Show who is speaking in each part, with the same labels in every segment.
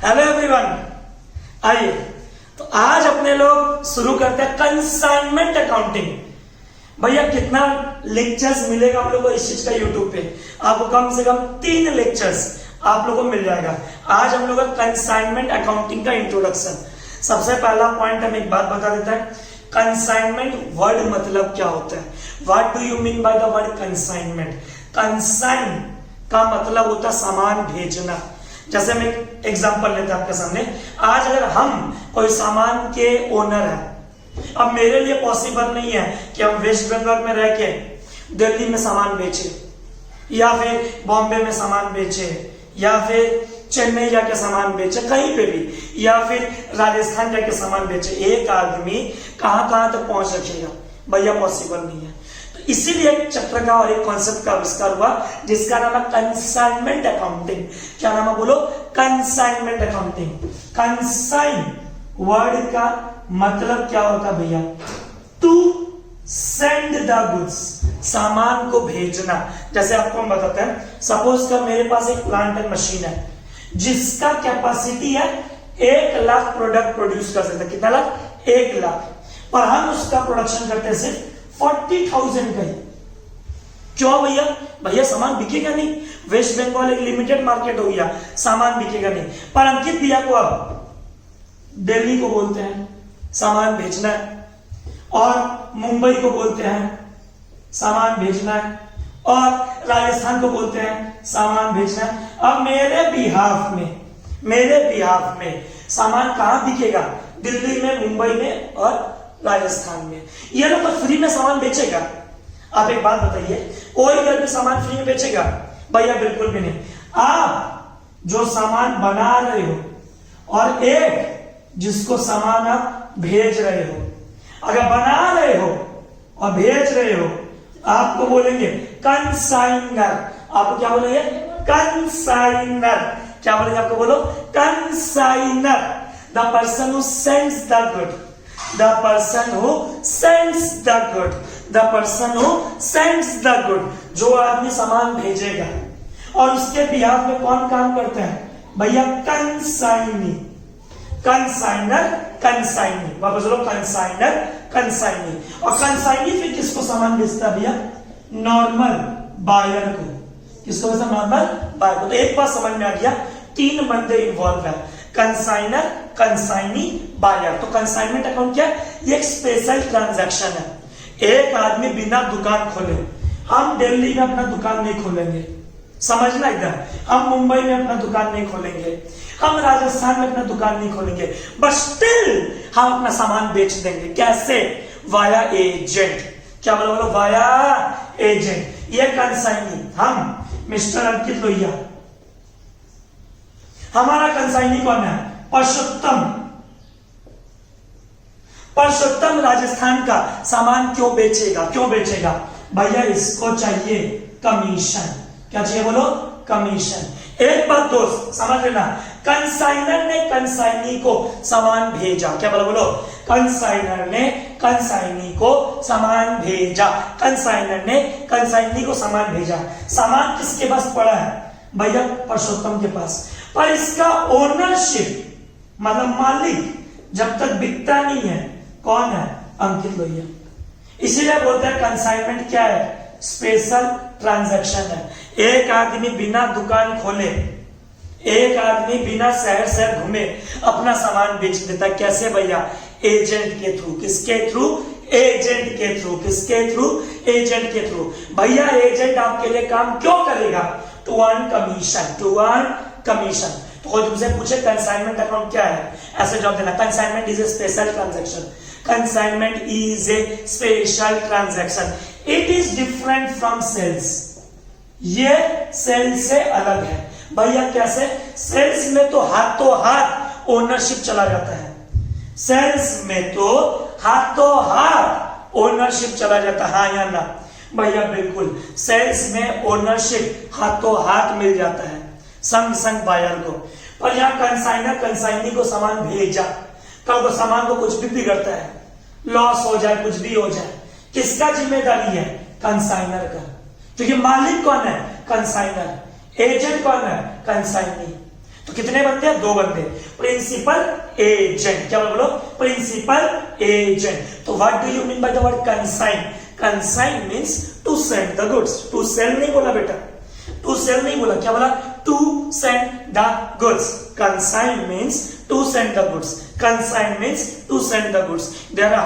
Speaker 1: Hello everyone, आइए तो आज अपने लोग शुरू करते हैं कंसाइनमेंट अकाउंटिंग। भैया कितना लेक्चर्स मिलेगा आप लोगों को इस चीज का यूट्यूब पे? आपको कम से कम 3 लेक्चर्स आप लोगों को मिल जाएगा। आज हम लोग कंसाइनमेंट अकाउंटिंग का इंट्रोडक्शन। सबसे पहला पॉइंट हम एक बात बता देता है, कंसाइनमेंट वर्ड मतलब क्या होता है? What do you mean by the word consignment? Consign का मतलब होता है सामान भेजना। जैसे मैं एग्जांपल लेते हैं आपके सामने। आज अगर हम कोई सामान के ओनर हैं, अब मेरे लिए पॉसिबल नहीं है कि हम वेस्ट बंगाल में रह के दिल्ली में सामान बेचे, या फिर बॉम्बे में सामान बेचे, या फिर चेन्नई जाके सामान बेचे, कहीं पे भी, या फिर राजस्थान जाके सामान बेचे। एक आदमी कहां कहां तक पहुंच रखेगा? भैया पॉसिबल नहीं है। तो इसीलिए एक चक्र का और एक कॉन्सेप्ट का आविष्कार हुआ जिसका नाम है कंसाइनमेंट अकाउंटिंग। क्या नाम है बोलो? Consignment accounting. कंसाइन वर्ड का मतलब क्या होता है भैया? टू सेंड द गुड्स, सामान को भेजना। जैसे आपको हम बताते हैं, सपोज कर मेरे पास एक प्लांट एंड मशीन है जिसका कैपेसिटी है 1 लाख प्रोडक्ट प्रोड्यूस कर सकते। कितना लाख? 1 लाख। पर हम उसका प्रोडक्शन करते हैं सिर्फ 40,000 का ही। क्यों भैया? भैया सामान बिकेगा नहीं। वेस्ट बंगाल एक लिमिटेड मार्केट हो गया, सामान बिकेगा नहीं। पर अंकित भैया को अब दिल्ली को बोलते हैं सामान भेजना है, और मुंबई को बोलते हैं सामान भेजना है, और राजस्थान को बोलते हैं सामान भेजना है। अब मेरे बिहाफ में सामान कहां बिकेगा? दिल्ली में, मुंबई में और राजस्थान में। ये लोग तो फ्री में सामान बेचेगा? आप एक बात बताइए, कोई घर में सामान फ्री में बेचेगा? भैया बिल्कुल भी नहीं। आप जो सामान बना रहे हो और एक जिसको सामान आप भेज रहे हो, अगर बना रहे हो और भेज रहे हो, आपको बोलेंगे कंसाइनर। आपको क्या बोलेंगे? कंसाइनर। क्या बोलेंगे आपको? बोलो consignor. The person who sends the good, the person who sends the good, the person who sends the good। जो आदमी सामान भेजेगा, और उसके बिहाफ में कौन काम करते हैं? भैया कंसाइनी। Consignor, consignee. वापस बोलो कंसाइनर, कंसाइनी। और कंसाइनी फिर किसको सामान भेजता है भैया? नॉर्मल बायर को। किसको भेजता? नॉर्मल बायर को। तो एक बात समझ में आ गया, 3 बंदे इन्वॉल्व है, कंसाइनर, कंसाइनी, बायर। तो कंसाइनमेंट अकाउंट क्या है? ये एक स्पेशल ट्रांजैक्शन है। एक आदमी बिना दुकान खोले, हम दिल्ली में अपना दुकान नहीं खोलेंगे, समझना एकदम। हम मुंबई में अपना दुकान नहीं खोलेंगे, हम राजस्थान में अपना दुकान नहीं खोलेंगे, बट स्टिल हम अपना सामान बेच देंगे। कैसे? Via agent. क्या बोलो? बोलो वाया एजेंट। ये कंसाइनी। हम मिस्टर अंकित लोहिया, हमारा कंसाइनी कौन है? परसोत्तम। परसोत्तम राजस्थान का सामान क्यों बेचेगा? क्यों बेचेगा? भैया इसको चाहिए कमीशन। क्या चाहिए? बोलो कमीशन। एक बात दोस्त समझ लेना, कंसाइनर ने कंसाइनी को सामान भेजा। क्या बोलो? बोलो कंसाइनर ने कंसाइनी को सामान भेजा। कंसाइनर ने कंसाइनी को सामान भेजा। सामान किसके पास पड़ा है? भैया परसोत्तम के पास। पर इसका ओनरशिप मतलब मालिक जब तक बिकता नहीं है, कौन है? अंकित लोहिया। इसीलिए बोलते हैं कंसाइनमेंट क्या है? स्पेशल ट्रांजैक्शन है। एक आदमी बिना दुकान खोले, एक आदमी बिना शहर शहर घूमे अपना सामान बेच देता। कैसे भैया? एजेंट के थ्रू। किसके थ्रू? एजेंट के थ्रू। किसके थ्रू? एजेंट के थ्रू। भैया एजेंट आपके लिए काम क्यों करेगा? To earn commission. To earn commission. तो कोई तुमसे पूछे कंसाइनमेंट अकाउंट क्या है, ऐसे जवाब देना, consignment is a special transaction. Consignment is a special transaction. It is different from sales. ये सेल्स से अलग है। भैया कैसे? सेल्स में तो हाथों हाथ ओनरशिप चला जाता है। सेल्स में तो हाथों हाथ ओनरशिप चला जाता है। हाँ या ना? भैया बिल्कुल। सेल्स में ओनरशिप हाथों हाथ मिल जाता है संग संग बायर को। पर यहां कंसाइनर कंसाइनी को सामान भेजा, कल को सामान को कुछ भी बिगड़ता है, लॉस हो जाए, कुछ भी हो जाए, किसका जिम्मेदारी है? कंसाइनर का। क्योंकि मालिक कौन है? कंसाइनर। एजेंट कौन है? कंसाइनी। तो कितने बनते हैं? 2 बनते हैं। प्रिंसिपल एजेंट, क्या बोलो? Principal agent. तो what do you mean by the word consign? Consign means to send the goods. To sell नहीं बोला बेटा, टू सेल नहीं बोला, क्या बोला? To send the goods. Consign means to send the goods. Consign means to send the goods. There are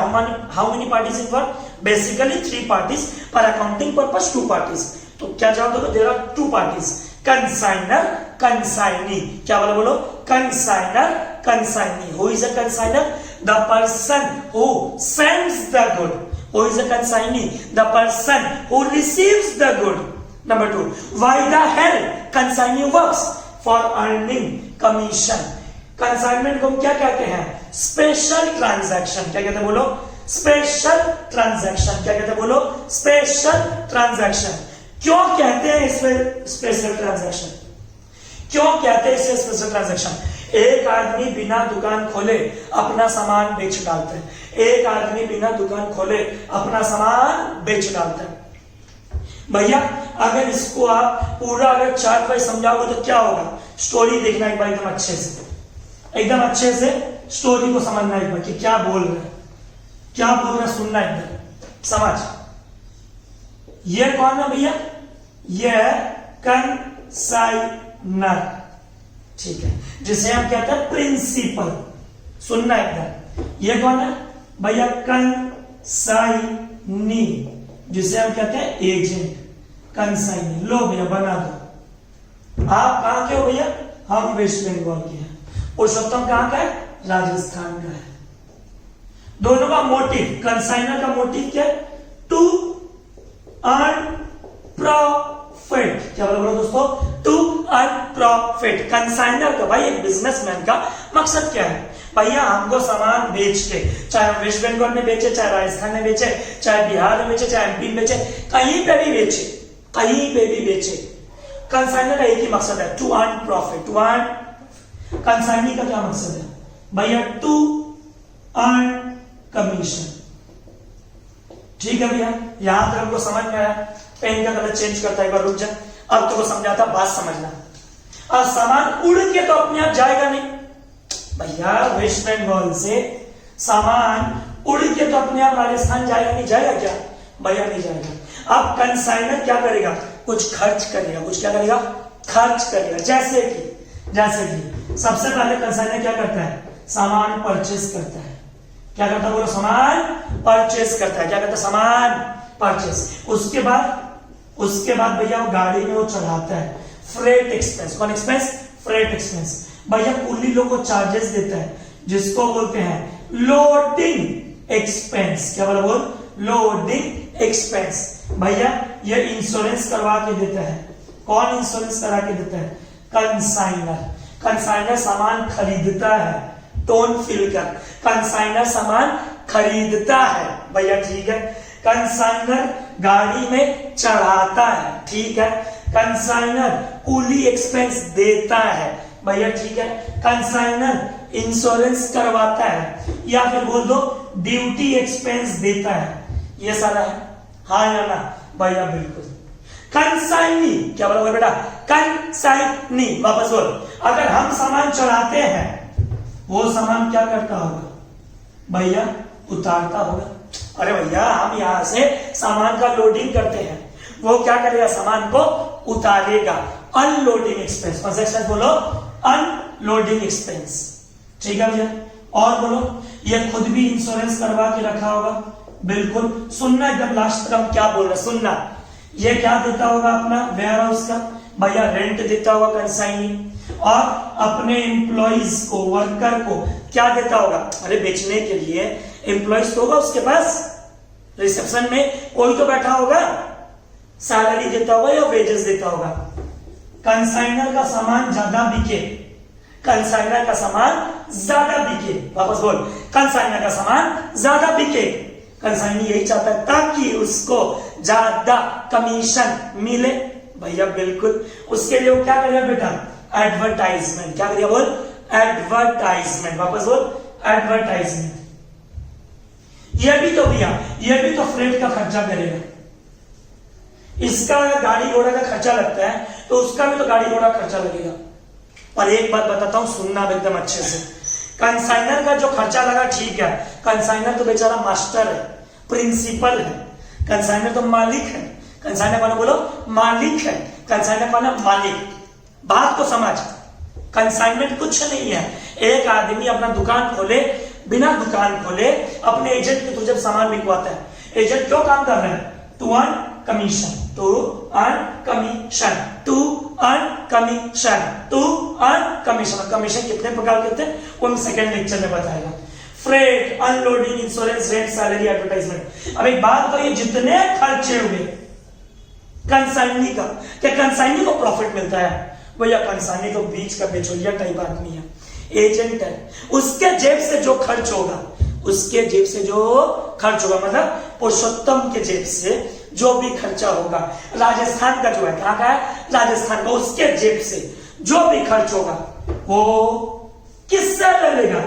Speaker 1: how many parties involve? Basically 3 parties, पर accounting purpose 2 parties. तो क्या जवाब दोगे? There are 2 parties, consignor, consignee. क्या बोलो? बोलो consignor, consignee. Who is a consignor? The person who sends the good. Who is a consignee? The person who receives the good. Number 2, why the hell consignee works? For earning commission. Consignment को हम क्या कहते हैं? Special transaction. क्या कहते हैं? बोलो special transaction. क्या कहते हैं? बोलो स्पेशल ट्रांजैक्शन। क्यों कहते हैं इसमें स्पेशल ट्रांजैक्शन? क्यों कहते हैं इसे स्पेशल ट्रांजैक्शन? एक आदमी बिना दुकान खोले अपना सामान बेच डालता है। एक आदमी बिना दुकान खोले अपना सामान बेच डालता है। भैया अगर इसको आप पूरा अगर चार्ट वाइज समझाओगे तो क्या होगा? स्टोरी देखना एक बार एकदम अच्छे से, एकदम अच्छे से स्टोरी को समझना एक बार कि क्या बोल रहे हैं, क्या बोल रहे हैं, सुनना एकदम समझ। ये कौन है भैया? ये है कंसाइनर, ठीक है, जिसे हम कहते हैं प्रिंसिपल। सुनना एकदम। ये कौन है भैया? कंसाइनी, जिसे हम कहते हैं एजेंट। कंसाइनी। लो भैया बना दो। आप कहां के हो भैया? हम वेस्ट बंगाल के हैं। पुरुषोत्तम कहां का है? राजस्थान का है। दोनों का मोटिव, कंसाइनर का मोटिव क्या है? To earn profit. क्या बोलो दोस्तों? To earn profit. कंसाइनर का भाई एक बिजनेसमैन का मकसद क्या है? भैया हमको सामान बेच के, चाहे हम वेस्ट बंगाल में बेचे, चाहे राजस्थान में बेचे, चाहे बिहार में बेचे, चाहे एमपी में बेचे, कहीं पे भी बेचे, कहीं पे भी बेचे, कंसाइनर का एक ही मकसद है, to earn profit. To earn, consignee का क्या मकसद है भैया? To earn commission. ठीक है भैया, यहां तक हमको समझ में आया। पेन का कलर चेंज करता है, एक बार रुक जा। अब तो समझाता, बात समझना। और सामान उड़ के तो अपने आप जाएगा नहीं भैया। वेस्ट बंगाल से सामान उड़ के तो अपने आप राजस्थान जाएगा नहीं? जाएगा क्या भैया? नहीं जाएगा। अब कंसाइनर क्या करेगा? कुछ खर्च करेगा। कुछ क्या करेगा? खर्च करेगा। जैसे कि सबसे पहले कंसाइनर क्या करता है? सामान परचेस करता है। क्या करता है? बोलो सामान परचेस करता है। क्या करता है? सामान परचेस। उसके बाद भैया वो गाड़ी में वो चढ़ाता है। Freight expense. कौन एक्सपेंस? Freight expense. भैया कुली लोग को चार्जेस देता है, जिसको बोलते हैं लोडिंग एक्सपेंस। क्या बोला? बोल लोडिंग एक्सपेंस। भैया ये इंश्योरेंस करवा के देता है। कौन इंश्योरेंस करा के देता है? कंसाइनर। कंसाइनर सामान खरीदता है, टोन फिल कर। कंसाइनर सामान खरीदता है भैया, ठीक है। कंसाइनर गाड़ी में चढ़ाता है, ठीक है। कंसाइनर कूली एक्सपेंस देता है भैया, ठीक है। कंसाइनर इंश्योरेंस करवाता है, या फिर बोल दो ड्यूटी एक्सपेंस देता है। ये सारा है, हाँ या ना भैया? बिल्कुल। कंसाइनी क्या बोलोगे बेटा? कंसाइनी। वापस बोल। अगर हम सामान चढ़ाते हैं, वो सामान क्या करता होगा भैया? उतारता होगा। अरे भैया हम यहां से सामान का लोडिंग करते हैं, वो क्या करेगा? सामान को उतारेगा। Unloading expense. कौन सा एक्सपेंस बोलो? अनलोडिंग एक्सपेंस, ठीक है भैया। और बोलो, ये खुद भी इंश्योरेंस करवा के रखा होगा। बिल्कुल। सुनना एकदम लास्ट तक हम क्या बोल रहे हैं, सुनना। ये क्या देता होगा? अपना वेयर हाउस का भैया रेंट देता होगा कंसाइनी। और अपने एम्प्लॉइज को, वर्कर को क्या देता होगा? अरे बेचने के लिए एम्प्लॉइज तो होगा उसके पास, रिसेप्शन में कोई तो बैठा होगा, सैलरी देता होगा या वेजेस देता होगा। कंसाइनर का सामान ज्यादा बिके, कंसाइनर का सामान ज्यादा बिके। वापस बोल, कंसाइनर का सामान ज्यादा बिके। कंसाइनी यही चाहता है ताकि उसको ज्यादा कमीशन मिले भैया, बिल्कुल। उसके लिए वो क्या करेगा बेटा? एडवर्टाइजमेंट। क्या करेगा? बोल एडवर्टाइजमेंट। वापस बोल एडवर्टाइजमेंट। ये भी तो भैया, ये भी तो फ्रेट का खर्चा करेगा। इसका गाड़ी घोड़ा का खर्चा लगता है, तो उसका भी तो गाड़ी घोड़ा खर्चा लगेगा। पर एक बात बताता हूं, सुनना एकदम अच्छे से। कंसाइनर का जो खर्चा लगा ठीक है, कंसाइनर तो बेचारा मास्टर है, प्रिंसिपल है, कंसाइनर तो मालिक है। कंसाइनर कौन है बोलो? मालिक है। कंसाइनर कौन है? मालिक। बात को समझ, कंसाइनमेंट कुछ नहीं है। एक आदमी अपना दुकान खोले, बिना दुकान खोले अपने एजेंट के थ्रू जब सामान बिकवाता है, एजेंट क्यों काम कर रहे हैं? To earn commission, to earn commission, to earn commission, to earn commission. Commission कितने प्रकार के होते हैं वो हम सेकेंड लेक्चर में बताएगा। Freight, unloading, insurance, rent, salary, advertisement. अब एक बात बताइए, जितने खर्चे हुए कंसाइनी का, क्या कंसाइनी को प्रॉफिट मिलता है? भैया कंसाइनी तो बीच का बिचौलिया टाइप आदमी है, एजेंट है। उसके जेब से जो खर्च होगा, उसके जेब से जो खर्च होगा, मतलब पुरुषोत्तम के जेब से जो भी खर्चा होगा, राजस्थान का जो है, कहां का है? राजस्थान का, उसके जेब से जो भी खर्च होगा वो किससे ले लेगा?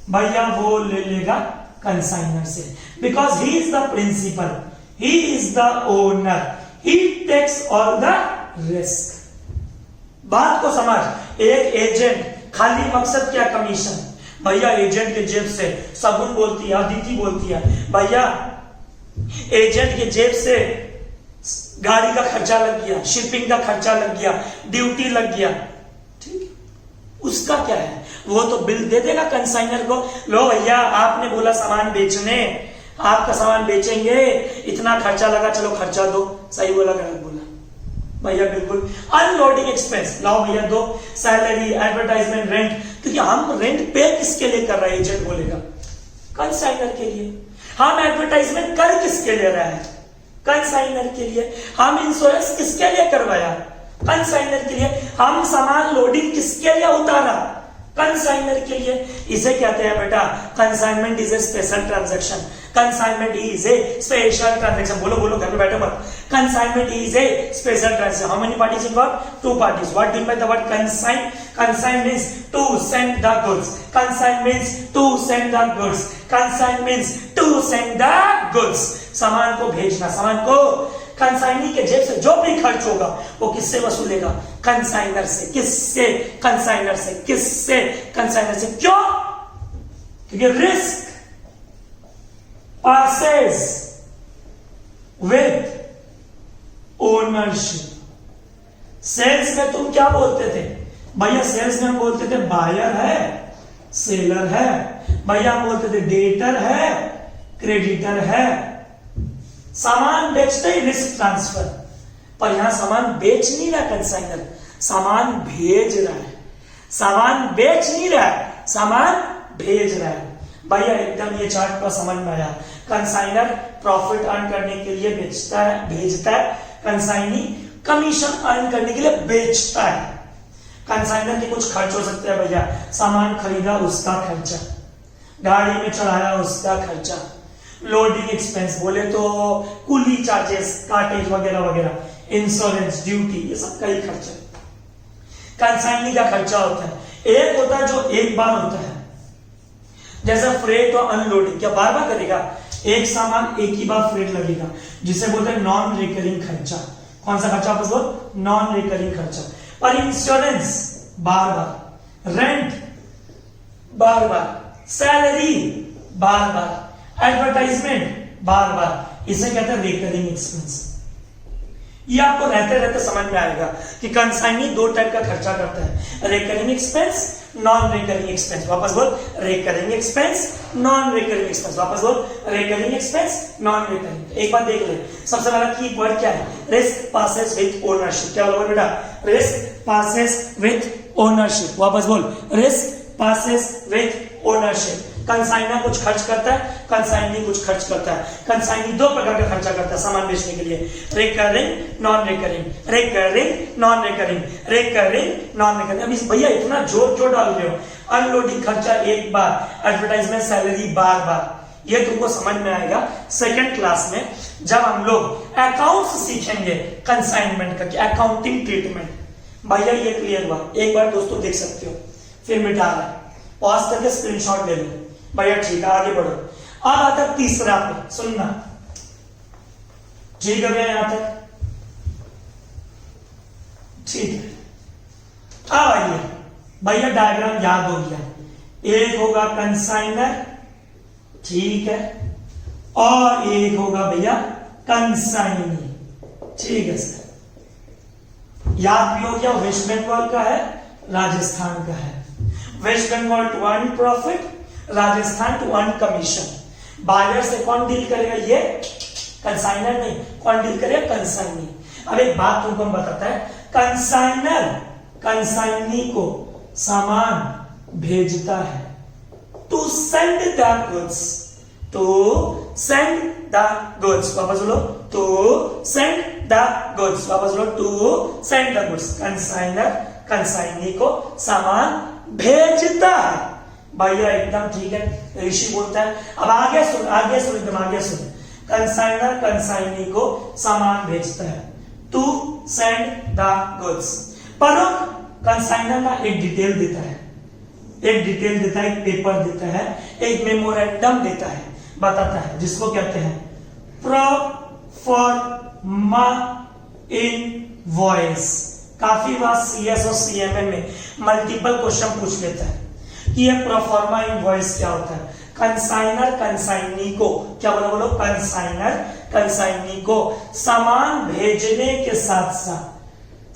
Speaker 1: भैया वो ले लेगा कंसाइनर से, because he is the principal, he is the owner, he takes all the risk. बात को समझ, एक एजेंट खाली मकसद क्या? कमीशन। भैया एजेंट के जेब से सगुन बोलती है, अदिति बोलती है, भैया एजेंट के जेब से गाड़ी का खर्चा लग गया, शिपिंग का खर्चा लग गया, ड्यूटी लग गया, ठीक है, उसका क्या है? वो तो बिल दे देगा कंसाइनर को, लो भैया आपने बोला सामान बेचने, आपका सामान बेचेंगे, इतना खर्चा लगा, चलो खर्चा दो। सही बोला गलत बोला? भैया बिल्कुल। अनलोडिंग एक्सपेंस, लाओ भैया दो, सैलरी, एडवर्टाइजमेंट, रेंट। क्योंकि हम रेंट पे किसके लिए कर रहे हैं? एजेंट बोलेगा कंसाइनर के लिए। हम एडवर्टाइजमेंट कर किसके लिए रहा है? कंसाइनर के लिए। हम इंश्योरेंस किसके लिए करवाया? कंसाइनर के लिए। हम सामान लोडिंग किसके लिए उतारा? कंसाइनर के लिए। इसे कहते हैं बेटा consignment is a special transaction. Consignment is a special transaction. बोलो बोलो, घर में बैठो मत। Consignment is a special transaction. How many parties involve? Two parties. What do by the word consign? Consign means to send the goods. Consign means to send the goods. Consign means to send the goods. सामान को भेजना, सामान को। Consignee के जेब से जो भी खर्च होगा वो किससे वसूलेगा? कंसाइनर से। किससे? कंसाइनर से। किससे? कंसाइनर से। क्यों? क्योंकि risk passes with ownership। Sales में तुम क्या बोलते थे भैया? सेल्स में हम बोलते थे बायर है, सेलर है। भैया हम बोलते थे डेटर है, क्रेडिटर है। सामान बेचते ही रिस्क ट्रांसफर। पर यहां सामान बेच नहीं रहा कंसाइनर, सामान भेज रहा है। सामान बेच नहीं रहा है, सामान भेज रहा है। भैया एकदम ये चार्ट को समझ में आया। कंसाइनर प्रॉफिट अर्न करने के लिए बेचता है, भेजता है। कंसाइनी कमीशन अर्न करने के लिए बेचता है। कंसाइनर के कुछ खर्च हो सकते हैं भैया, सामान खरीदा उसका खर्चा, गाड़ी में चढ़ाया उसका खर्चा, लोडिंग एक्सपेंस बोले तो कुली चार्जेस, कार्टेज वगैरह वगैरह, इंश्योरेंस, ड्यूटी, ये सब का ही खर्चा कंसाइनी का खर्चा होता है। एक होता है जो एक बार होता है, जैसे फ्रेट और अनलोडिंग। क्या बार बार करेगा? एक सामान एक ही बार फ्रेट लगेगा, जिसे बोलते हैं नॉन रिकरिंग खर्चा। कौन सा खर्चा? आपस बोल, नॉन रिकरिंग खर्चा। और इंश्योरेंस बार बार, रेंट बार बार, सैलरी बार बार, एडवर्टाइजमेंट बार बार, इसे कहते हैं रिकरिंग एक्सपेंस। ये आपको रहते रहते समझ में आएगा कि कंसाइनी दो टाइप का खर्चा करता है, recurring expense, non recurring expense. वापस बोल, recurring expense, non recurring expense. वापस बोल, रिकरिंग एक्सपेंस, नॉन रिकरिंग। एक बात देख ले, सबसे पहला की वर्ड क्या है? Risk passes with ownership. क्या बोलोगे बेटा? Risk passes with ownership. वापस बोल, risk passes with ownership. Consignor कुछ खर्च करता है, कंसाइनी कुछ खर्च करता है। कंसाइनी दो प्रकार का खर्चा करता है सामान बेचने के लिए, recurring, non recurring, recurring, non recurring, recurring, non recurring. अब इस भैया इतना जोर क्यों डाल रहे हो? अनलोडिंग खर्चा एक बार, एडवर्टाइजमेंट, सैलरी बार बार। ये तुमको समझ में आएगा सेकंड क्लास में, जब हम लोग अकाउंट्स सीखेंगे कंसाइनमेंट का, अकाउंटिंग ट्रीटमेंट। भैया ये क्लियर हुआ? एक बार दोस्तों देख सकते हो, फिर मिटा रहा है, पॉज करके स्क्रीनशॉट ले लो। भैया ठीक है, आगे बढ़ो। अब आता तीसरा पे, सुनना ठीक है भैया यहां तक? ठीक है। अब आइए भैया, डायग्राम याद हो गया, एक होगा कंसाइनर, ठीक है, और एक होगा भैया कंसाइनी, ठीक है सर, याद भी हो गया। वेस्ट बंगाल का है, राजस्थान का है। West Bengal to earn profit, Rajasthan to earn commission. Buyer से कौन डील करेगा? ये कंसाइनर नहीं, कौन डील करेगा? कंसाइनी। अब एक बात तुमको हम बताता है, कंसाइनर कंसाइनी को सामान भेजता है, to send the goods, to send the goods, वापस बोलो, टू सेंड द गुड्स, वापस बोलो, to send the goods. Consignor consignee को सामान भेजता है। भैया एकदम ठीक है, ऋषि बोलता है। अब आगे सुन, आगे सुन, एकदम आगे सुन। कंसाइनर कंसाइनी को सामान भेजता है, टू सेंड द गुड्स। पर कंसाइनर का एक डिटेल देता है, एक डिटेल देता है, एक पेपर देता है, एक मेमोरेंडम देता है, बताता है, जिसको कहते हैं प्रोफॉर्मा इनवॉइस। काफी बार सीएस और सीएमए में मल्टीपल क्वेश्चन पूछ लेता है कि ये प्रोफॉर्मा इनवॉइस क्या होता है। कंसाइनर कंसाइनी को क्या बोलो? बोलो, कंसाइनर कंसाइनी को सामान भेजने के साथ साथ,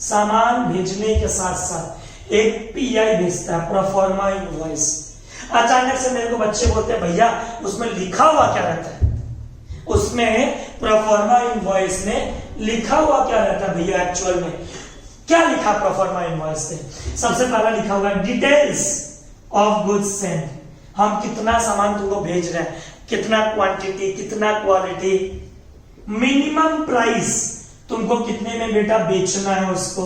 Speaker 1: सामान भेजने के साथ साथ एक पीआई भेजता है, प्रोफॉर्मा इनवॉइस। अचानक से मेरे को बच्चे बोलते हैं भैया उसमें लिखा हुआ क्या रहता है? उसमें प्रोफॉर्मा इनवॉइस में लिखा हुआ क्या रहता है भैया? एक्चुअल में क्या लिखा प्रोफॉर्मा इनवॉइस में? सबसे पहला लिखा हुआ डिटेल्स ऑफ गुड्स सेंड, हम कितना सामान तुमको भेज रहे हैं, कितना क्वांटिटी, कितना क्वालिटी, मिनिमम प्राइस, तुमको कितने में बेटा बेचना है उसको,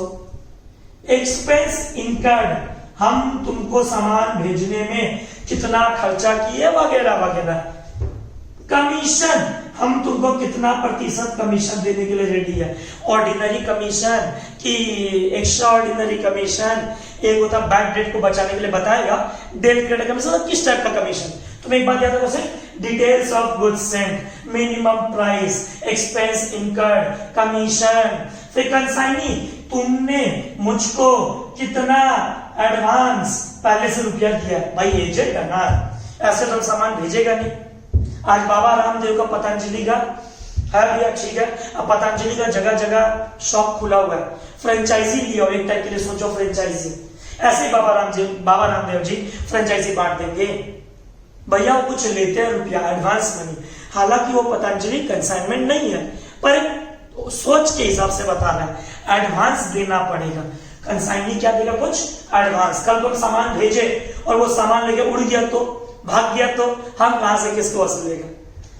Speaker 1: एक्सपेंस इनकर्ड, हम तुमको सामान भेजने में कितना खर्चा किए, वगैरह वगैरह, कमीशन, हम तुमको कितना प्रतिशत कमीशन देने के लिए रेडी है, ऑर्डिनरी कमीशन कि एक्स्ट्रा ऑर्डिनरी कमीशन, एक होता बैड डेट को बचाने के लिए बताएगा, डेट क्रेडिट कमीशन, मतलब किस टाइप का कमीशन। तुम एक बात याद रखो sir, details of goods Saint, minimum price, expense incurred, commission. फिर कंसाइनी, तुमने मुझको कितना एडवांस पहले से रुपया दिया, भाई एजेंट है ना, ऐसे तो सामान भेजेगा नहीं। आज बाबा रामदेव का पतंजलि का है भैया, ठीक है, अब पतंजलि का जगह जगह शॉप खुला हुआ है, फ्रेंचाइजी लिया हो, एक टाइप के लिए सोचो फ्रेंचाइजी, ऐसे ही बाबा रामदेव जी फ्रेंचाइजी बांट देंगे। भैया वो कुछ लेते हैं रुपया, एडवांस मनी, हालांकि वो पतंजलि कंसाइनमेंट नहीं है, पर सोच के हिसाब से बता रहा है, एडवांस देना पड़ेगा। कंसाइनी क्या देगा? कुछ एडवांस। कल को सामान भेजे और वो सामान लेके उड़ गया तो, भाग गया तो हम कहां से किसको वसूलेगा?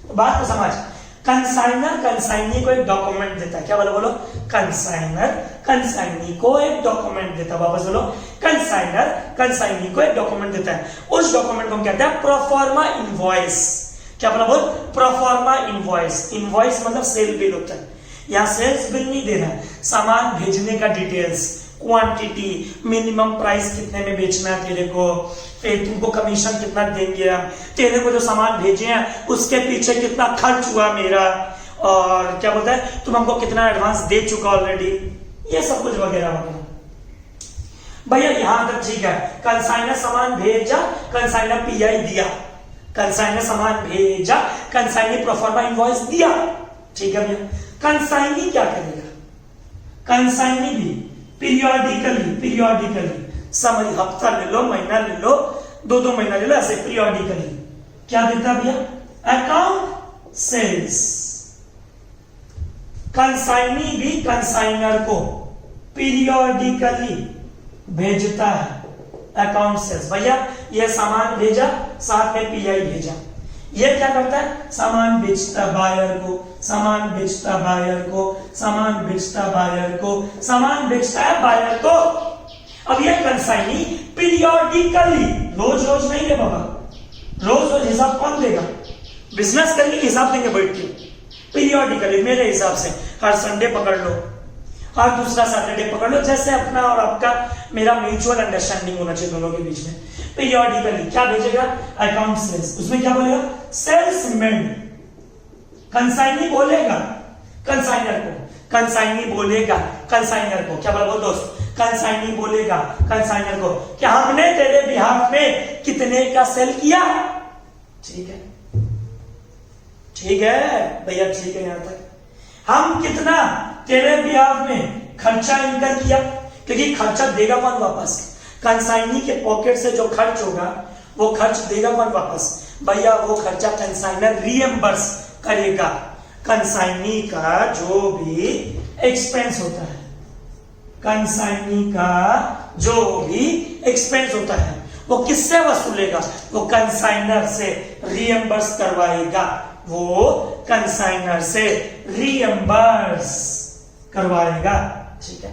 Speaker 1: तो बात को समझ। कंसाइनर कंसाइनी को एक डॉक्यूमेंट देता है, क्या बोलो? बोलो, कंसाइनर कंसाइनी को एक डॉक्यूमेंट देता है, वापस बोलो, कंसाइनर कंसाइनी को एक डॉक्यूमेंट देता है। उस डॉक्यूमेंट को हम कहते हैं प्रोफॉर्मा इनवॉइस। क्या बोला? बोल, प्रोफॉर्मा इनवॉइस। इनवॉइस मतलब सेल बिल होता है, यहां सेल्स बिल नहीं दे रहा है, सामान भेजने का डिटेल्स, क्वांटिटी, मिनिमम प्राइस कितने में बेचना है तेरे को, फिर तुमको कमीशन कितना देंगे हम, तेरे को जो सामान भेजे हैं उसके पीछे कितना खर्च हुआ मेरा, और क्या बोलता है तुम हमको कितना एडवांस दे चुका ऑलरेडी, ये सब कुछ वगैरह वगैरह। भैया यहां तक ठीक है, कंसाइनर सामान भेजा, कंसाइनर पीआई दिया, कंसाइनर सामान भेजा, कंसाइनी प्रोफॉर्मा इनवॉइस दिया, ठीक है भैया। कंसाइनी क्या करेगा? कंसाइनी भी पीरियोडिकली समझ, हफ्ता ले लो, महीना ले लो, 2-2 महीना ले लो, ऐसे पीरियोडिकली क्या देता भैया? Account sales. कंसाइनी भी कंसाइनर को पीरियोडिकली भेजता है अकाउंट सेल्स। भैया ये सामान भेजा, साथ में पीआई भेजा, ये क्या करता है? सामान बेचता बायर को, सामान बेचता बायर को, सामान बेचता बायर को, सामान बेचता है बायर को। अब ये कंसाइनी पीरियोडिकली, रोज रोज नहीं दे बाबा, रोज रोज हिसाब कौन देगा? बिजनेस करके हिसाब देंगे बैठ के। पीरियोडिकली मेरे हिसाब से हर संडे पकड़ लो, हर दूसरा सैटरडे पकड़ लो, जैसे अपना और आपका मेरा म्यूचुअल अंडरस्टैंडिंग होना चाहिए दोनों के बीच में। पीरियोडिकली क्या भेजेगा? Account sales. उसमें क्या बोलेगा? सेल्समैन। कंसाइनी बोलेगा कंसाइनर को, कंसाइनी बोलेगा कंसाइनर को, क्या बोला? दोस्त कंसाइनी बोलेगा कंसाइनर को कि हमने तेरे बिहाफ में कितने का सेल किया। ठीक है, ठीक है भैया, ठीक है। यहां तक हम कितना तेरे बिहाफ में खर्चा इनकर किया, क्योंकि खर्चा देगा कौन वापस? कंसाइनी के पॉकेट से जो खर्च होगा वो खर्च देगा कौन वापस? भैया वो खर्चा कंसाइनर रीएम्बर्स करेगा। कंसाइनी का जो भी एक्सपेंस होता है, कंसाइनी का जो भी एक्सपेंस होता है वो किससे वसूलेगा? वो कंसाइनर से रीएम्बर्स करवाएगा, वो कंसाइनर से रीएम्बर्स करवाएगा। ठीक है,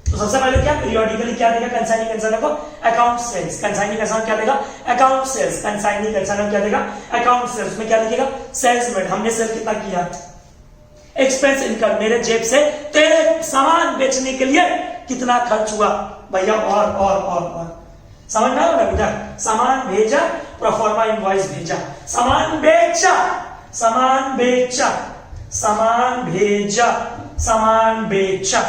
Speaker 1: तो सबसे पहले क्या पीरियोडिकली क्या देगा कंसाइनी कंसाइनर को? Account sales. कंसाइनी कंसाइनर क्या देगा? Account sales. कंसाइनी कंसाइनर क्या देगा? Account sales. में क्या लिखेगा? Sales made. हमने सेल कितना किया? एक्सपेंस इनकम, मेरे जेब से तेरे सामान बेचने के लिए कितना खर्च हुआ भैया? और समझ में आया बेटा? सामान भेजा, प्रोफॉर्मा इनवॉइस भेजा, सामान बेचा, सामान बेचा, सामान भेजा, सामान बेचा।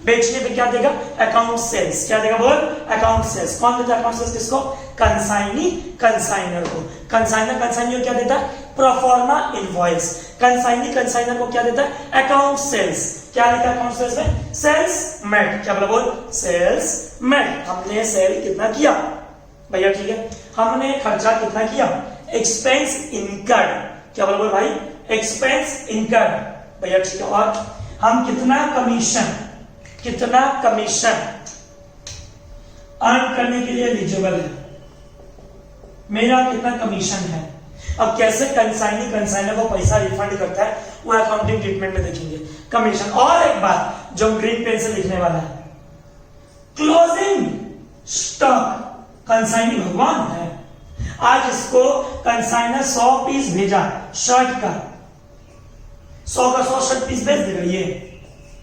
Speaker 1: बेचने पे क्या देगा? Account sales. क्या देगा बोल? Account sales. कौन देता है अकाउंट सेल्स? किसको? कंसाइनी कंसाइनर को। कंसाइनर कंसाइनर को क्या देता है? Proforma invoice. कंसाइनी कंसाइनर को क्या देता है? Account sales. क्या लिखा है अकाउंट सेल्स में? Sales made. क्या बोला बोल? Sales made. हमने सेल कितना किया भैया? ठीक है, हमने खर्चा कितना किया? Expense incurred. क्या बोला बोल भाई? एक्सपेंस इनकर्ड भैया। ठीक है, और हम कितना कमीशन अर्न करने के लिए एलिजिबल है? मेरा कितना कमीशन है? अब कैसे कंसाइनी कंसाइनर को पैसा रिफंड करता है वो अकाउंटिंग ट्रीटमेंट में देखेंगे। कमीशन। और एक बात जो ग्रीन पेन से लिखने वाला है, क्लोजिंग स्टॉक। कंसाइनी भगवान है, आज इसको कंसाइनर 100 पीस भेजा शर्ट का, 100 का 100 शर्ट पीस भेज देगा। ये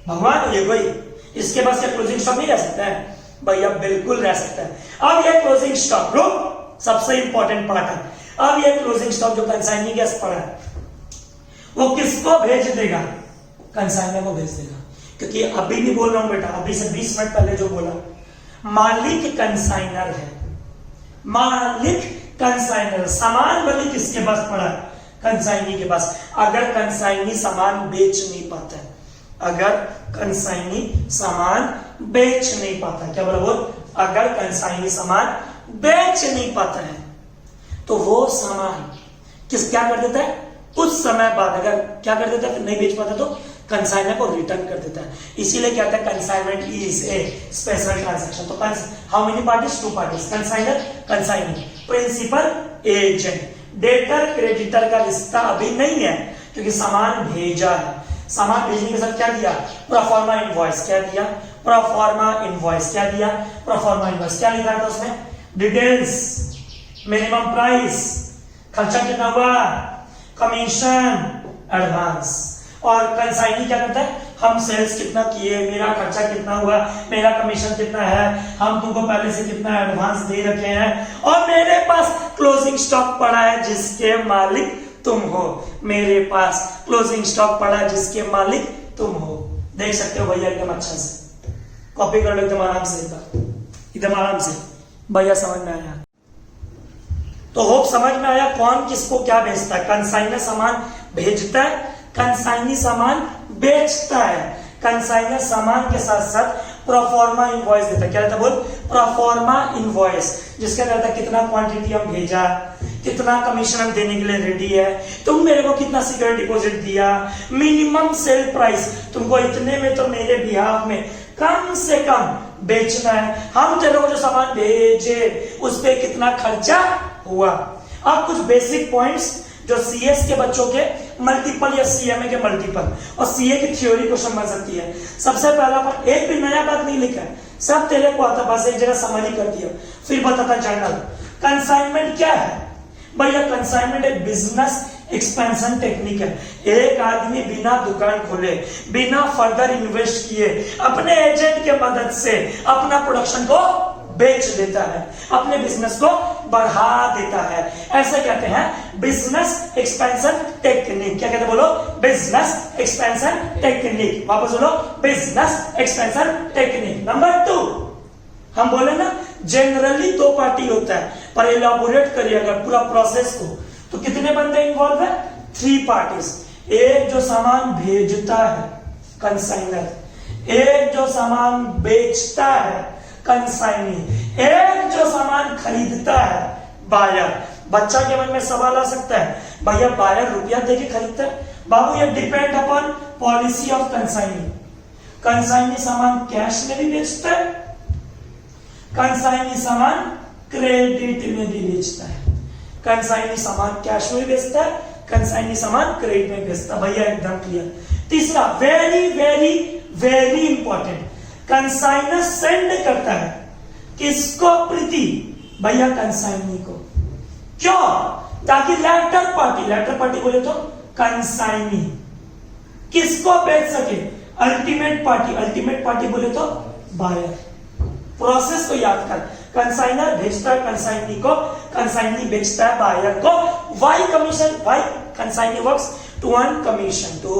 Speaker 1: भगवान है ये कोई? इसके पास क्या क्लोजिंग स्टॉक नहीं रह सकता है भैया? बिल्कुल रह सकता है। अब ये क्लोजिंग स्टॉक लो, सबसे इंपॉर्टेंट पार्ट है। अब ये क्लोजिंग स्टॉक जो कंसाइनी के पड़ा है वो किसको भेज देगा? कंसाइनर को भेज देगा। क्योंकि अभी नहीं बोल रहा हूं बेटा, अभी से 20 मिनट पहले जो बोला, मालिक कंसाइनर है, मालिक कंसाइनर। सामान भले किसके पास पड़ा है? कंसाइनी के पास। अगर कंसाइनी सामान बेच नहीं पाता है, अगर कंसाइनी सामान बेच नहीं पाता, क्या बोला बोल? अगर कंसाइनी सामान बेच नहीं पाता है तो वो सामान क्या कर देता है? कुछ समय बाद अगर क्या कर देता है, नहीं बेच पाता तो कंसाइनर को रिटर्न कर देता है। इसीलिए कहता है consignment is a special transaction. तो how many parties? 2 parties, consignor consignee. Principal agent. Debtor creditor का रिश्ता अभी नहीं है क्योंकि सामान भेजा है। सामान भेजने के साथ क्या दिया? Proforma invoice. क्या दिया? Proforma invoice. क्या दिया? Proforma invoice. क्या लिखा था उसमें? डिटेल्स, मिनिमम प्राइस, खर्चा कितना हुआ, कमीशन, एडवांस। और कंसाइनी क्या करता है? हम सेल्स कितना किए, मेरा खर्चा कितना हुआ, मेरा कमीशन कितना है, हम तुमको पहले से कितना एडवांस दे रखे हैं, और मेरे पास क्लोजिंग स्टॉक पड़ा है जिसके मालिक तुम हो। मेरे पास क्लोजिंग स्टॉक पड़ा है जिसके मालिक तुम हो। देख सकते हो भैया एकदम अच्छा से, कॉपी कर लो एकदम आराम से, एकदम आराम से। भैया समझ में आया? तो होप समझ में आया कौन किसको क्या भेजता है। कंसाइनर सामान भेजता है, कंसाइनी सामान बेचता है। कंसाइनर सामान के साथ साथ प्रोफॉर्मा इनवॉइस देता है। क्या रहता है बोल? प्रोफॉर्मा इनवॉइस, जिसका रहता है कितना क्वांटिटी हम भेजा, कितना कमीशन हम देने के लिए रेडी है, तुम मेरे को कितना सिक्योरिटी डिपॉजिट दिया, मिनिमम सेल प्राइस तुमको इतने में तो मेरे बिहाफ में कम से कम बेचना है, हम तेरे को जो सामान भेजे उस पे कितना खर्चा हुआ। अब कुछ बेसिक पॉइंट्स जो सीएस के बच्चों के मल्टीपल या सीएमए के मल्टीपल और सीए की थ्योरी क्वेश्चन बन सकती है। सबसे पहला बात, एक भी नया बात नहीं लिखा है, सब तेरे को आता, बस एक जगह समरी कर दिया फिर बताता जर्नल। कंसाइनमेंट क्या है भैया? कंसाइनमेंट एक बिजनेस एक्सपेंशन टेक्निक है। एक आदमी बिना दुकान खोले, बिना फर्दर इन्वेस्ट किए, अपने एजेंट के मदद से अपना प्रोडक्शन को बेच देता है, अपने बिजनेस को बढ़ा देता है। ऐसे कहते हैं बिजनेस एक्सपेंशन टेक्निक। क्या कहते हैं बोलो? Business expansion technique. वापस बोलो, बिजनेस एक्सपेंशन टेक्निक। नंबर 2, हम बोले ना जनरली 2 पार्टी होता है, पर इलाबोरेट करिए अगर पूरा प्रोसेस को तो कितने बंदे इन्वॉल्व है? 3 पार्टीज। एक जो सामान भेजता है कंसाइनर, एक जो सामान बेचता है कंसाइनी, एक जो सामान खरीदता है बायर। बच्चा के मन में सवाल आ सकता है, भैया बायर रुपया देके खरीदता है? बाबू ये depend upon policy of consignee. Consignee सामान कैश में भी बेचता है, कंसाइनी सामान क्रेडिट में भी बेचता है। कंसाइनी सामान कैश में बेचता है, कंसाइनी सामान क्रेडिट में बेचता है। भैया एकदम क्लियर। तीसरा, very very very important, consignor send करता है किसको? प्रीति भैया कंसाइनी को। क्यों? ताकि लेटर पार्टी बोले तो कंसाइनी किसको बेच सके? अल्टीमेट पार्टी बोले तो बायर। प्रोसेस को याद कर, कंसाइनर भेजता है कंसाइनी को, कंसाइनी बेचता है बायर को। Why commission? Why consignee works to earn commission, to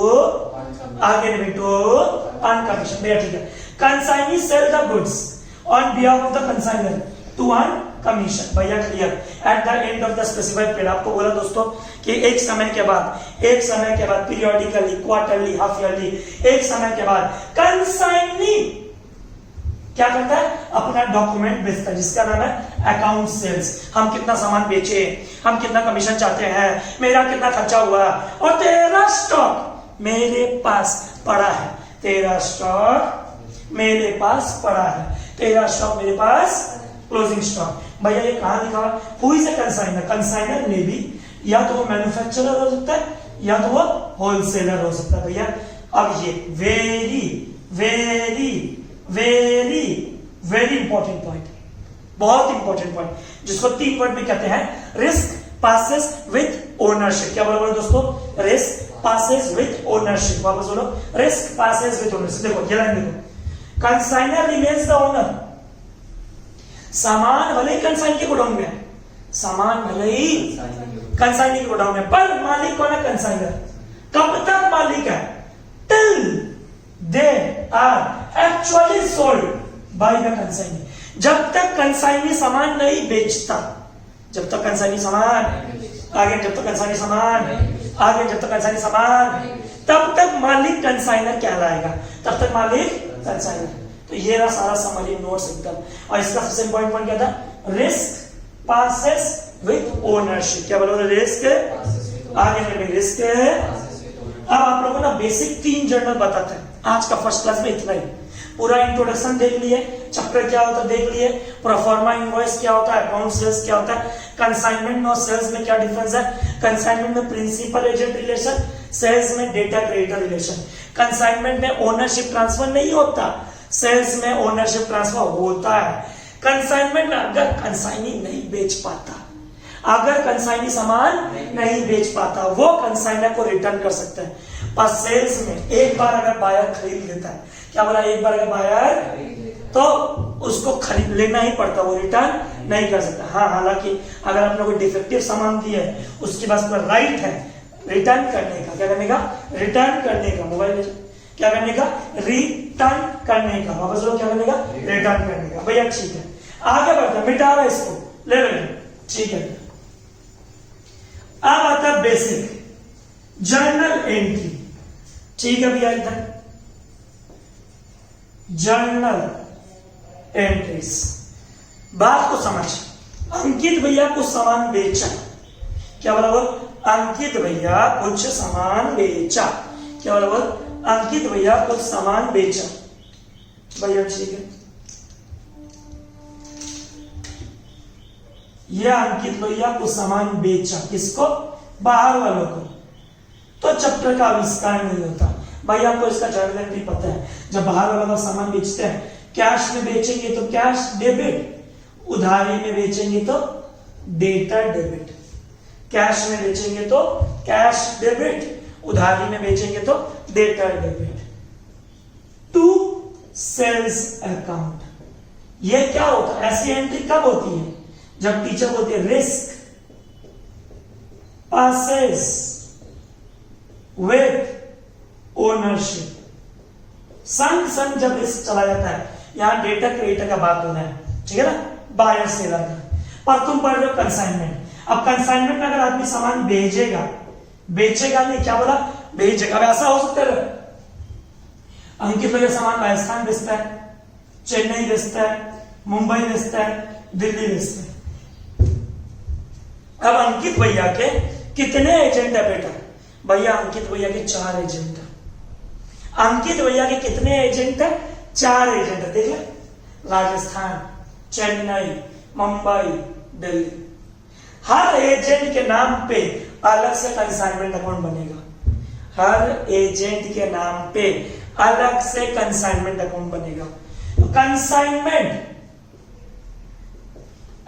Speaker 1: आगे टू अर्न कमीशन। भैया ठीक है। Consignee sell the goods on behalf of the consignor to earn commission. भैया clear. At the end of the specified period, आपको बोला दोस्तों कि एक समय के बाद पीरियोडिकली, क्वार्टरली, हाफ ईयरली, एक समय के बाद कंसाइनी क्या करता है? अपना डॉक्यूमेंट भेजता है जिसका नाम है अकाउंट सेल्स। हम कितना सामान बेचे, हम कितना कमीशन चाहते हैं, मेरा कितना खर्चा हुआ, और तेरा स्टॉक मेरे पास पड़ा है, तेरा स्टॉक मेरे पास पड़ा है, तेरा स्टॉक मेरे पास, क्लोजिंग स्टॉक। भैया ये कहां लिखा? Who is a consignor? Consignor में भी या तो वो मैन्युफैक्चरर हो सकता है या तो वो होलसेलर हो सकता है। भैया अब ये very very very very important point, बहुत इंपॉर्टेंट पॉइंट, जिसको 3 वर्ड में कहते हैं रिस्क पासेस विथ ओनरशिप। क्या बोलो दोस्तों? Risk passes with ownership. वापस बोलो, रिस्क पासेस विथ ओनरशिप। देखो ये लाइन देखो, कंसाइनर रिमेन्स द ओनर। सामान भले ही कंसाइन के गोडाउन में, सामान भले ही कंसाइन के गोडाउन में, पर मालिक कौन है? कंसाइनर। कब तक मालिक है? Till they are actually sold by the consignee. जब तक कंसाइनी सामान नहीं बेचता, जब तक कंसाइनी सामान आगे, जब तक कंसाइनी सामान आगे, जब तक कंसाइनी सामान, तब तक मालिक कंसाइनर कहलाएगा, तब तक मालिक कंसाइनर। तो ये रहा सारा समरी नोट्स एकदम। और इसका सबसे इंपॉर्टेंट पॉइंट क्या था? Risk passes with ownership. क्या बोलो? रिस्क आगे में रिस्क। अब आप लोगों को ना बेसिक 3 जर्नल बताते हैं आज का फर्स्ट क्लास में, इतना ही। पूरा इंट्रोडक्शन देख लिए, चैप्टर क्या होता है देख लिए, प्रोफॉर्मा इनवॉइस क्या होता है, अकाउंट सेल्स क्या होता है, कंसाइनमेंट और सेल्स में क्या डिफरेंस है, कंसाइनमेंट में प्रिंसिपल एजेंट रिलेशन, सेल्स में डेटा क्रेडिटर रिलेशन। कंसाइनमेंट में ओनरशिप ट्रांसफर नहीं होता, सेल्स में ओनरशिप ट्रांसफर होता है। कंसाइनमेंट में अगर कंसाइनी नहीं बेच पाता, अगर कंसाइनी सामान नहीं बेच पाता, वो कंसाइनर को रिटर्न कर सकता है। पर सेल्स में एक बार अगर बायर खरीद लेता है, क्या बोला? एक बार अगर बायर, तो उसको खरीद लेना ही पड़ता, वो रिटर्न नहीं कर सकता। हाँ, हालांकि अगर आप लोग डिफेक्टिव सामान दिए, उसके पास राइट है रिटर्न करने का। क्या करने का? रिटर्न करने का। मोबाइल क्या करने का? रिटर्न करने का। वापस लोग क्या करने का? रिटर्न करने का। भैया ठीक है, आगे बढ़ते हैं, मिटा रहा इसको, ले लो, ठीक है। अब आता है बेसिक जर्नल एंट्री। ठीक है भैया, इधर जर्नल एंट्रीज। बात को समझ, अंकित भैया कुछ सामान बेचा। क्या बोला? वो अंकित भैया कुछ सामान बेचा। क्या बोला? वो अंकित भैया कुछ सामान बेचा। भैया ठीक है, यह अंकित भैया कुछ सामान बेचा, किसको? बाहर वालों को। तो चैप्टर का आविष्कार नहीं होता। भाई आपको इसका जर्नल एंट्री पता है, जब बाहर वालों का सामान बेचते हैं, कैश में बेचेंगे तो कैश डेबिट, उधारी में बेचेंगे तो डेटर डेबिट। कैश में बेचेंगे तो कैश डेबिट, उधारी में बेचेंगे तो debtor debit. To sales account, ये क्या होता है? ऐसी एंट्री कब होती है? जब टीचर बोलती है रिस्क passes with ओनरशिप। संग संग जब रिस्क चला जाता है, यहां डेटा क्रिएटर का बात होना है, ठीक है ना, बायर सेलर का। पर तुम पढ़ रहे हो कंसाइनमेंट। अब कंसाइनमेंट में अगर आदमी सामान भेजेगा, बेचेगा नहीं, क्या बोला? भेजेगा। अब ऐसा हो सकता है अंकित भैया सामान राजस्थान बेचता है, चेन्नई बेचता है, मुंबई बेचता है, दिल्ली बेचता है। अब अंकित भैया के कितने एजेंट है बेटा? भैया अंकित भैया के 4 एजेंट है। अंकित भैया के कितने एजेंट है? 4 एजेंट है। देख ले, राजस्थान, चेन्नई, मुंबई, दिल्ली। हर एजेंट के नाम पे अलग से कंसाइनमेंट अकाउंट बनेगा। हर एजेंट के नाम पे अलग से कंसाइनमेंट अकाउंट बनेगा। कंसाइनमेंट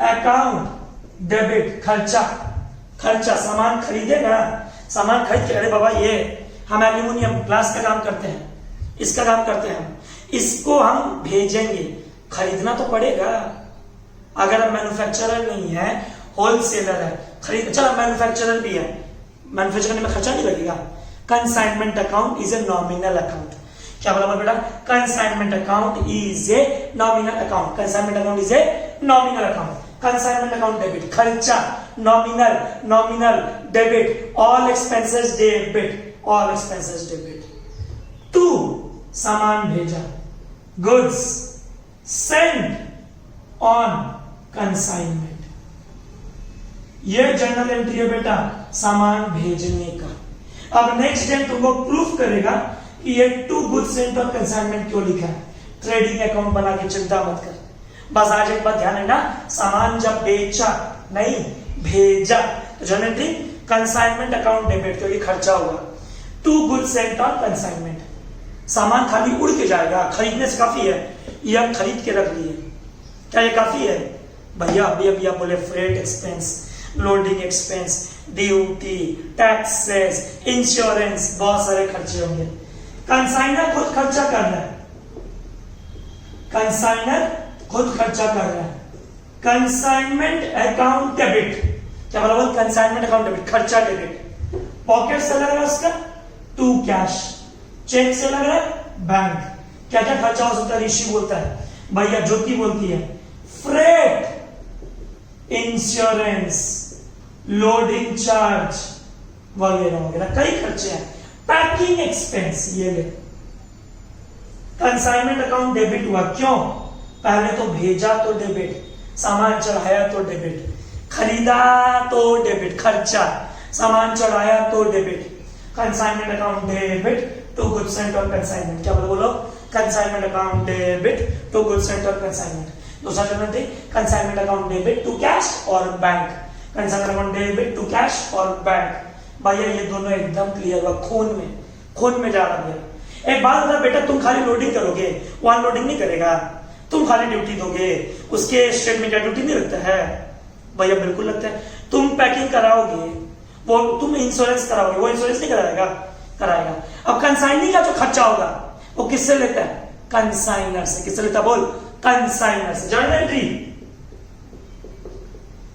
Speaker 1: अकाउंट डेबिट, खर्चा। खर्चा सामान खरीदे ना, सामान खरीद के, अरे बाबा ये हम एल्यूमिनियम ग्लास का काम करते हैं, इसका काम करते हैं हम, इसको हम भेजेंगे, खरीदना तो पड़ेगा। अगर हम मैन्युफैक्चरर नहीं है, होलसेलर है, खरीद, चलो मैन्युफैक्चरर भी है, मैन्युफैक्चर करने में खर्चा नहीं लगेगा। Consignment account is a nominal account. क्या बोला बेटा? Consignment account is a nominal account. Consignment account is a nominal account. Consignment account debit, खर्चा, nominal, nominal, debit, all expenses debit, all expenses debit. To, सामान भेजा, goods send on consignment. ये journal entry है बेटा सामान भेजने का। अब नेक्स्ट टाइम तुमको प्रूफ करेगा कि ये to goods sent on consignment क्यों लिखा है। ट्रेडिंग अकाउंट बना के चिंता मत कर, बस आज एक बात ध्यान रखना, सामान जब बेचा नहीं भेजा तो journal entry consignment account debit, क्योंकि खर्चा होगा। To goods sent on consignment, सामान खाली उड़ के जाएगा, खरीदने से काफी है, ये हम खरीद के रख लिए, क्या ये काफी है? भैया अभी अभी आप बोले freight expense, loading expense, duty, taxes, insurance, बहुत सारे खर्चे होंगे। कंसाइनर खुद खर्चा कर रहा है, कंसाइनर खुद खर्चा कर रहा है। कंसाइनमेंट अकाउंट डेबिट, क्या बोला? कंसाइनमेंट अकाउंट डेबिट, खर्चा डेबिट। पॉकेट से लग रहा है उसका टू कैश, चेक से लग रहा है बैंक। क्या क्या खर्चा हो सकता है? ऋषि बोलता है, भैया ज्योति बोलती है फ्रेट, इंश्योरेंस, लोडिंग चार्ज वगैरह वगैरह, कई खर्चे हैं। पैकिंग एक्सपेंस, ये ले कंसाइनमेंट अकाउंट डेबिट हुआ। क्यों? पहले तो भेजा तो डेबिट, सामान चढ़ाया तो डेबिट, खरीदा तो डेबिट, खर्चा, सामान चढ़ाया तो debit. Consignment account debit to goods sent on consignment. क्या बोलो? Consignment account debit to goods sent on consignment. दूसरा journal entry consignment account debit to cash और bank, consignment account debit to cash और bank. भैया ये दोनों एकदम clear हुआ, खून में जा रहा है। एक बात बता बेटा, तुम खाली लोडिंग करोगे, वो अनलोडिंग नहीं करेगा। तुम खाली ड्यूटी दोगे, उसके स्टेटमेंट का ड्यूटी नहीं लगता है? भैया बिल्कुल लगता है। तुम पैकिंग कराओगे, वो तुम इंश्योरेंस कराओगे, वो इंश्योरेंस नहीं कराएगा। अब कंसाइनिंग का जो खर्चा होगा वो किससे लेता है? कंसाइनर से। किससे लेता? बोल, कंसाइनर से। Journal entry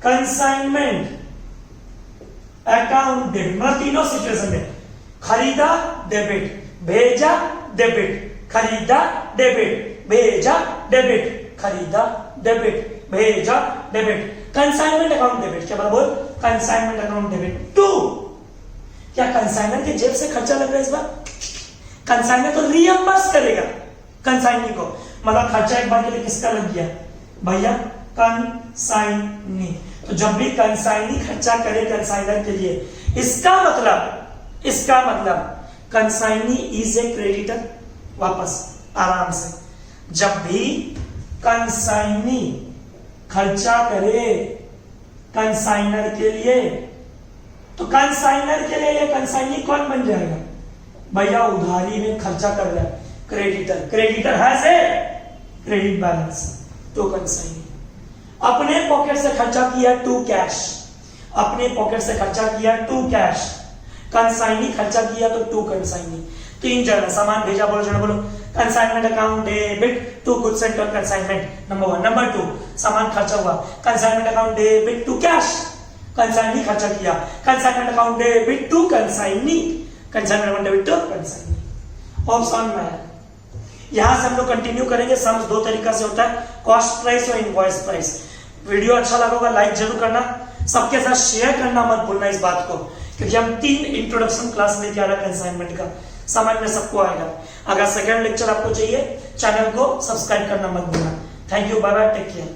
Speaker 1: consignment account debit, मतलब तीनों सिचुएशन में, खरीदा डेबिट, भेजा डेबिट, खरीदा डेबिट, भेजा डेबिट, खरीदा डेबिट, भेजा डेबिट। कंसाइनमेंट अकाउंट डेबिट, क्या बोल? कंसाइनमेंट अकाउंट डेबिट टू, क्या कंसाइनर के जेब से खर्चा लग रहा है इस बार? कंसाइनर तो रियम्बर्स करेगा कंसाइनी को, मतलब खर्चा एक बार के लिए किसका लग गया? भैया कंसाइनी। तो जब भी कंसाइनी खर्चा करे कंसाइनर के लिए, इसका मतलब कंसाइनी इज ए क्रेडिटर। वापस आराम से, जब भी कंसाइनी खर्चा करे कंसाइनर के लिए, तो कंसाइनर के लिए ये कंसाइनी कौन बन जाएगा? भैया उधारी में खर्चा कर रहा है, क्रेडिटर है से क्रेडिट बैलेंस तो कंसाइनी। अपने पॉकेट से खर्चा किया टू कैश, अपने पॉकेट से खर्चा किया टू कैश, कंसाइनी खर्चा किया तो टू कंसाइनी। तीन जन सामान भेजा, बोलो consignment account debit to goods and consignment number 1। Number 2, सामान खर्चा हुआ, consignment account debit to cash, consignee खर्चा किया, consignment account debit to consignee, consignment account debit to consignee. Option में यहां से हम लोग कंटिन्यू करेंगे। सम्स दो तरीका से होता है, कॉस्ट प्राइस और इनवॉइस प्राइस। वीडियो अच्छा लगा होगा लाइक जरूर करना, सबके साथ शेयर करना मत भूलना इस बात को, क्योंकि हम 3 इंट्रोडक्शन क्लास लेके आ रहे हैं कंसाइनमेंट का, समझ में सबको आएगा। अगर सेकंड लेक्चर आपको चाहिए चैनल को सब्सक्राइब करना मत भूलना। Thank you, bye bye, take care.